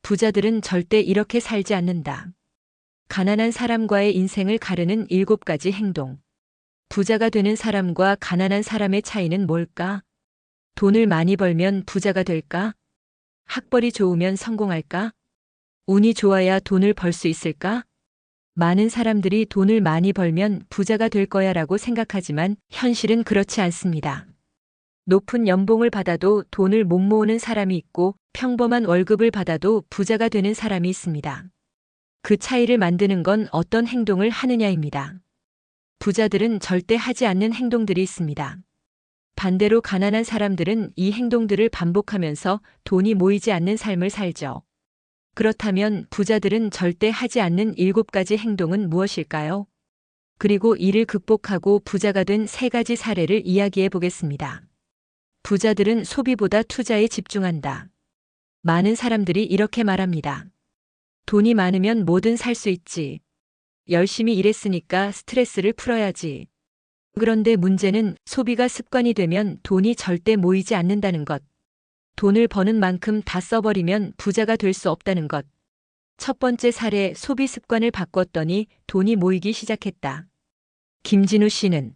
부자들은 절대 이렇게 살지 않는다. 가난한 사람과의 인생을 가르는 7가지 행동. 부자가 되는 사람과 가난한 사람의 차이는 뭘까? 돈을 많이 벌면 부자가 될까? 학벌이 좋으면 성공할까? 운이 좋아야 돈을 벌 수 있을까? 많은 사람들이 돈을 많이 벌면 부자가 될 거야 라고 생각하지만 현실은 그렇지 않습니다. 높은 연봉을 받아도 돈을 못 모으는 사람이 있고 평범한 월급을 받아도 부자가 되는 사람이 있습니다. 그 차이를 만드는 건 어떤 행동을 하느냐입니다. 부자들은 절대 하지 않는 행동들이 있습니다. 반대로 가난한 사람들은 이 행동들을 반복하면서 돈이 모이지 않는 삶을 살죠. 그렇다면 부자들은 절대 하지 않는 7가지 행동은 무엇일까요? 그리고 이를 극복하고 부자가 된 3가지 사례를 이야기해 보겠습니다. 부자들은 소비보다 투자에 집중한다. 많은 사람들이 이렇게 말합니다. 돈이 많으면 뭐든 살 수 있지. 열심히 일했으니까 스트레스를 풀어야지. 그런데 문제는 소비가 습관이 되면 돈이 절대 모이지 않는다는 것. 돈을 버는 만큼 다 써버리면 부자가 될 수 없다는 것. 첫 번째 사례, 소비 습관을 바꿨더니 돈이 모이기 시작했다. 김진우 씨는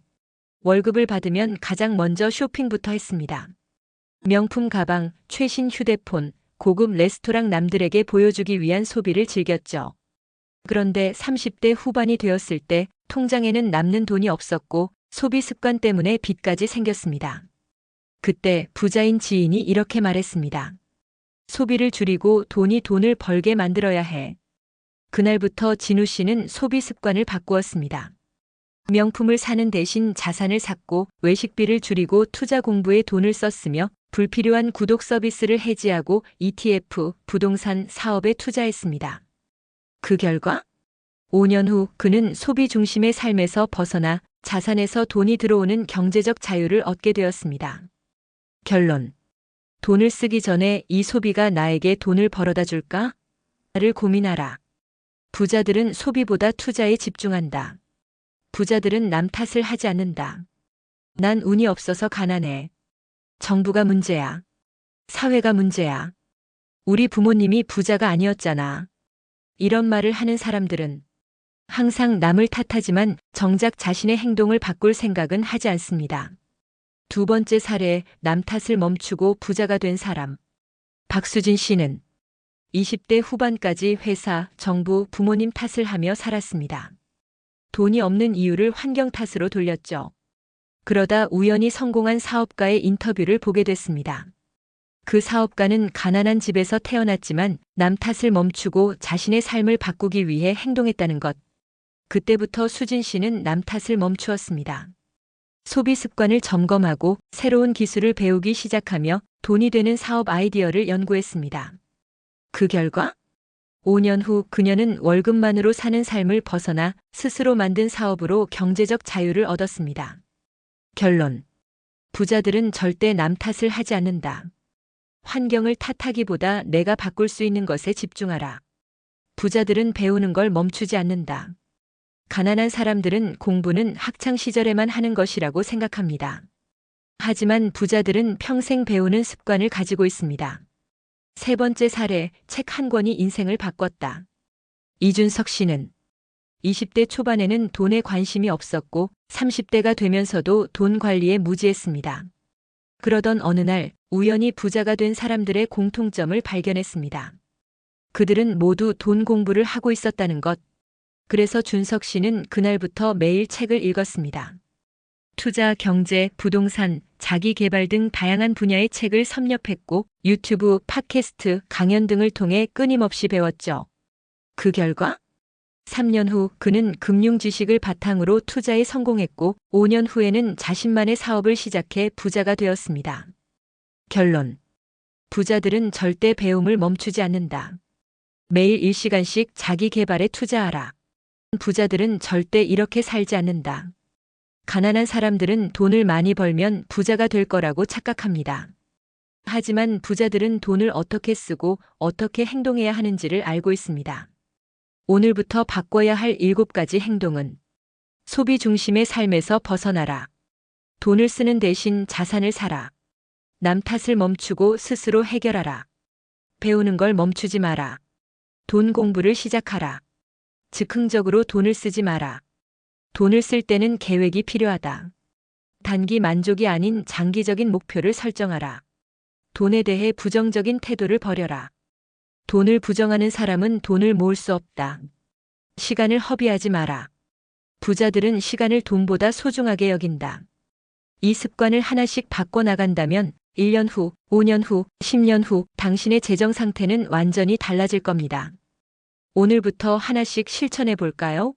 월급을 받으면 가장 먼저 쇼핑부터 했습니다. 명품 가방, 최신 휴대폰, 고급 레스토랑 남들에게 보여주기 위한 소비를 즐겼죠. 그런데 30대 후반이 되었을 때 통장에는 남는 돈이 없었고 소비 습관 때문에 빚까지 생겼습니다. 그때 부자인 지인이 이렇게 말했습니다. 소비를 줄이고 돈을 벌게 만들어야 해. 그날부터 진우 씨는 소비 습관을 바꾸었습니다. 명품을 사는 대신 자산을 샀고 외식비를 줄이고 투자 공부에 돈을 썼으며 불필요한 구독 서비스를 해지하고 ETF, 부동산 사업에 투자했습니다. 그 결과 5년 후 그는 소비 중심의 삶에서 벗어나 자산에서 돈이 들어오는 경제적 자유를 얻게 되었습니다. 결론. 돈을 쓰기 전에 이 소비가 나에게 돈을 벌어다 줄까? 를 고민하라. 부자들은 소비보다 투자에 집중한다. 부자들은 남 탓을 하지 않는다. 난 운이 없어서 가난해. 정부가 문제야. 사회가 문제야. 우리 부모님이 부자가 아니었잖아. 이런 말을 하는 사람들은 항상 남을 탓하지만 정작 자신의 행동을 바꿀 생각은 하지 않습니다. 두 번째 사례, 남 탓을 멈추고 부자가 된 사람. 박수진 씨는 20대 후반까지 회사, 정부, 부모님 탓을 하며 살았습니다. 돈이 없는 이유를 환경 탓으로 돌렸죠. 그러다 우연히 성공한 사업가의 인터뷰를 보게 됐습니다. 그 사업가는 가난한 집에서 태어났지만 남 탓을 멈추고 자신의 삶을 바꾸기 위해 행동했다는 것. 그때부터 수진 씨는 남 탓을 멈추었습니다. 소비 습관을 점검하고 새로운 기술을 배우기 시작하며 돈이 되는 사업 아이디어를 연구했습니다. 그 결과 5년 후 그녀는 월급만으로 사는 삶을 벗어나 스스로 만든 사업으로 경제적 자유를 얻었습니다. 결론. 부자들은 절대 남 탓을 하지 않는다. 환경을 탓하기보다 내가 바꿀 수 있는 것에 집중하라. 부자들은 배우는 걸 멈추지 않는다. 가난한 사람들은 공부는 학창 시절에만 하는 것이라고 생각합니다. 하지만 부자들은 평생 배우는 습관을 가지고 있습니다. 세 번째 사례, 책 한 권이 인생을 바꿨다. 이준석 씨는 20대 초반에는 돈에 관심이 없었고 30대가 되면서도 돈 관리에 무지했습니다. 그러던 어느 날 우연히 부자가 된 사람들의 공통점을 발견했습니다. 그들은 모두 돈 공부를 하고 있었다는 것. 그래서 준석 씨는 그날부터 매일 책을 읽었습니다. 투자, 경제, 부동산, 자기 개발 등 다양한 분야의 책을 섭렵했고 유튜브, 팟캐스트, 강연 등을 통해 끊임없이 배웠죠. 그 결과 3년 후 그는 금융 지식을 바탕으로 투자에 성공했고 5년 후에는 자신만의 사업을 시작해 부자가 되었습니다. 결론. 부자들은 절대 배움을 멈추지 않는다. 매일 1시간씩 자기 개발에 투자하라. 부자들은 절대 이렇게 살지 않는다. 가난한 사람들은 돈을 많이 벌면 부자가 될 거라고 착각합니다. 하지만 부자들은 돈을 어떻게 쓰고 어떻게 행동해야 하는지를 알고 있습니다. 오늘부터 바꿔야 할 7가지 행동은 소비 중심의 삶에서 벗어나라. 돈을 쓰는 대신 자산을 사라. 남 탓을 멈추고 스스로 해결하라. 배우는 걸 멈추지 마라. 돈 공부를 시작하라. 즉흥적으로 돈을 쓰지 마라. 돈을 쓸 때는 계획이 필요하다. 단기 만족이 아닌 장기적인 목표를 설정하라. 돈에 대해 부정적인 태도를 버려라. 돈을 부정하는 사람은 돈을 모을 수 없다. 시간을 허비하지 마라. 부자들은 시간을 돈보다 소중하게 여긴다. 이 습관을 하나씩 바꿔나간다면 1년 후, 5년 후, 10년 후 당신의 재정 상태는 완전히 달라질 겁니다. 오늘부터 하나씩 실천해 볼까요?